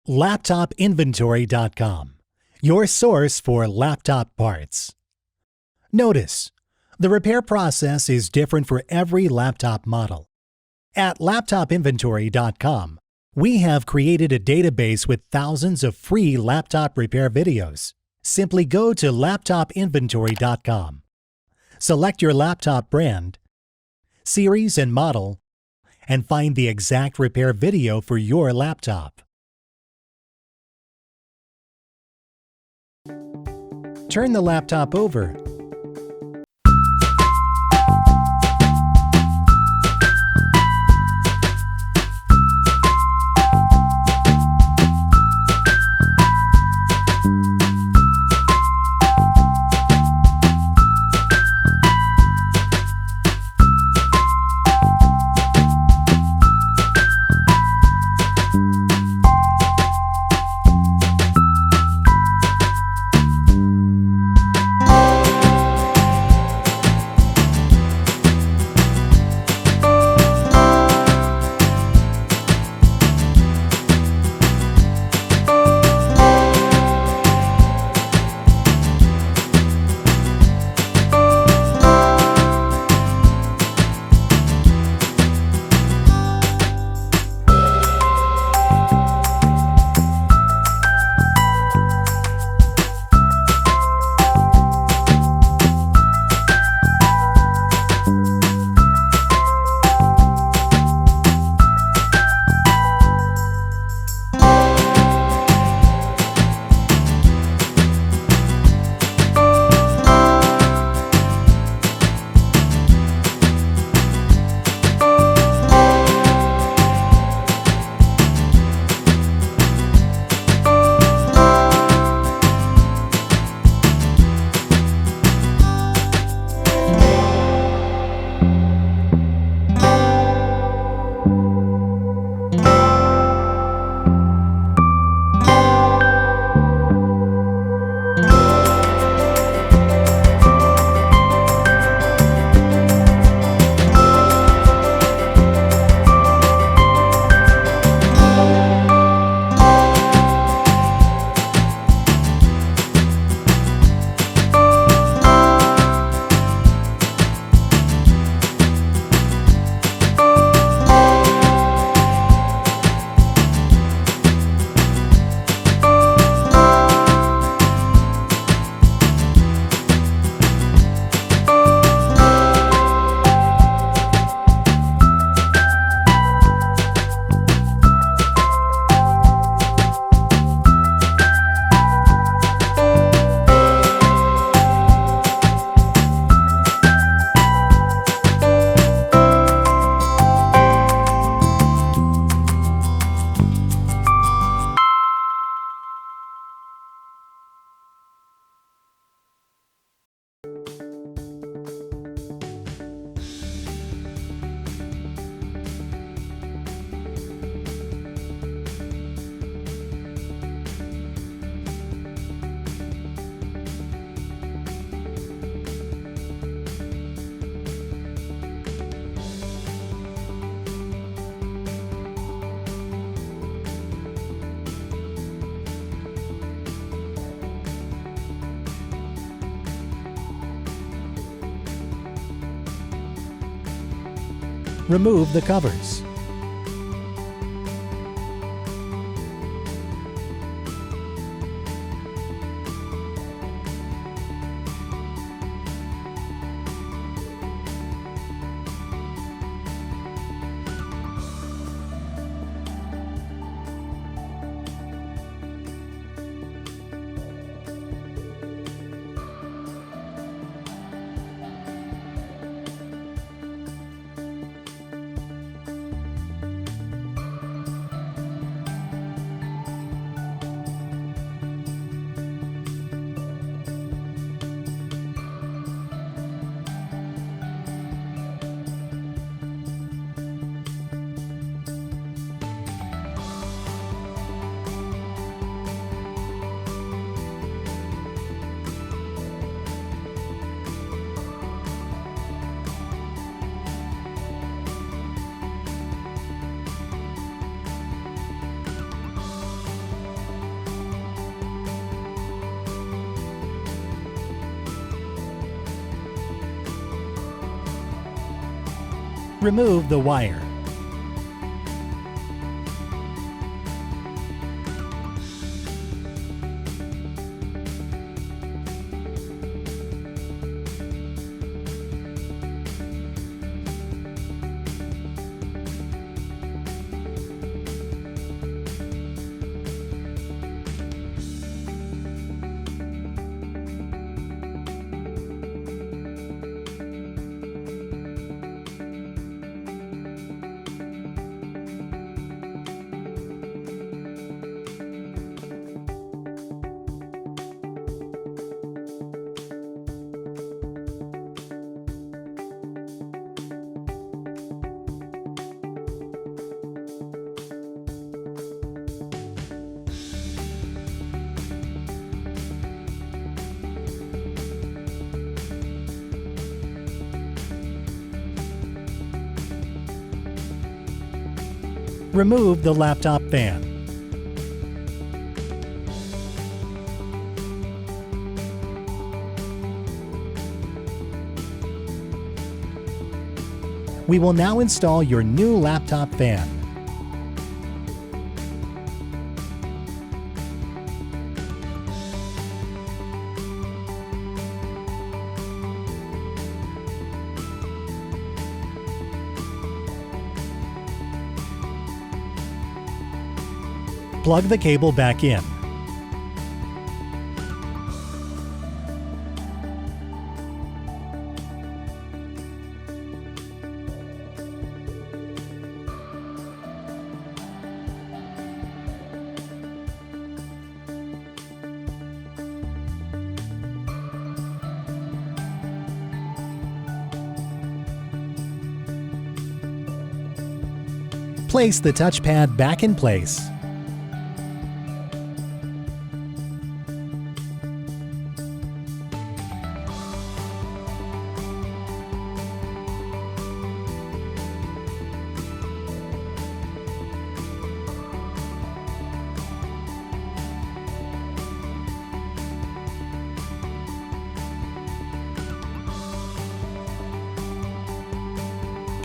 LaptopInventory.com, your source for laptop parts. Notice, the repair process is different for every laptop model. At LaptopInventory.com, we have created a database with thousands of free laptop repair videos. Simply go to LaptopInventory.com. Select your laptop brand, series and model, and find the exact repair video for your laptop. Turn the laptop over. Remove the covers. Remove the wire. Remove the laptop fan. We will now install your new laptop fan. Plug the cable back in. Place the touchpad back in place.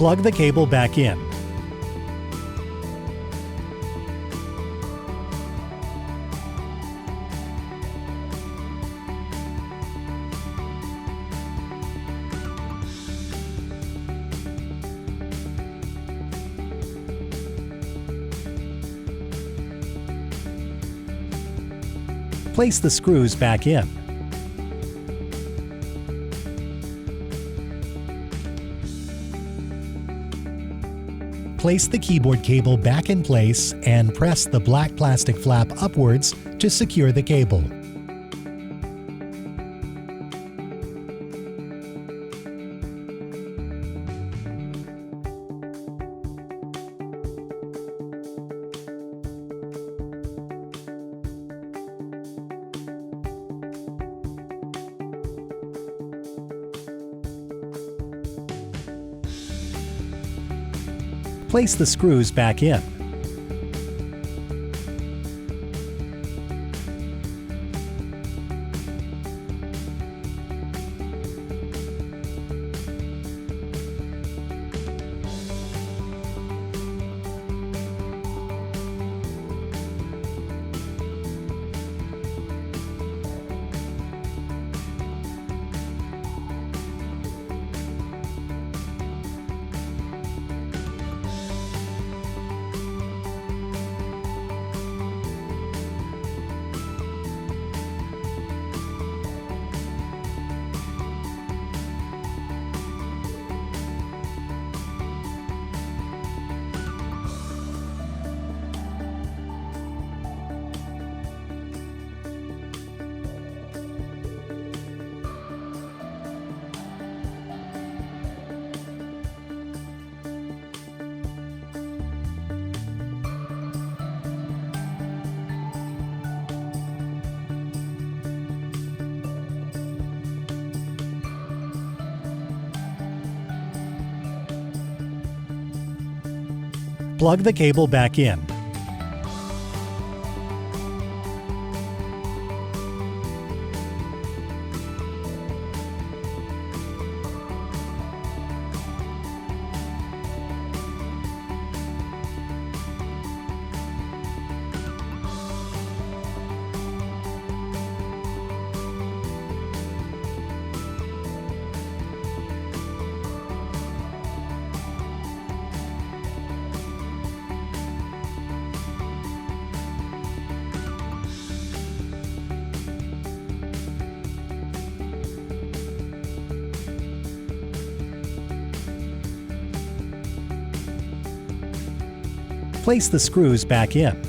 Plug the cable back in. Place the screws back in. Place the keyboard cable back in place and press the black plastic flap upwards to secure the cable. Place the screws back in. Plug the cable back in. Place the screws back in.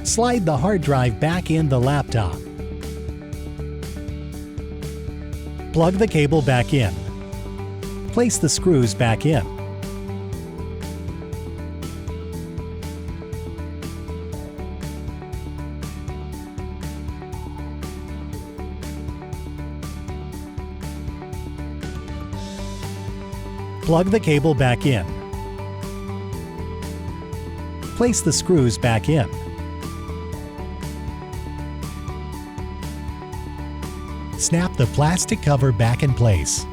Slide the hard drive back in the laptop. Plug the cable back in. Place the screws back in. Plug the cable back in. Place the screws back in. Snap the plastic cover back in place.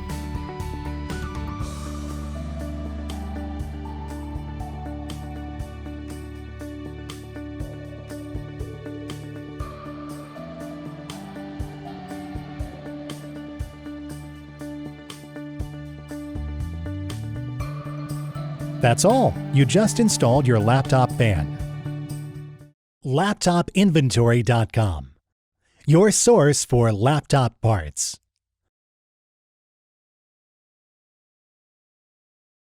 That's all. You just installed your laptop fan. LaptopInventory.com, your source for laptop parts.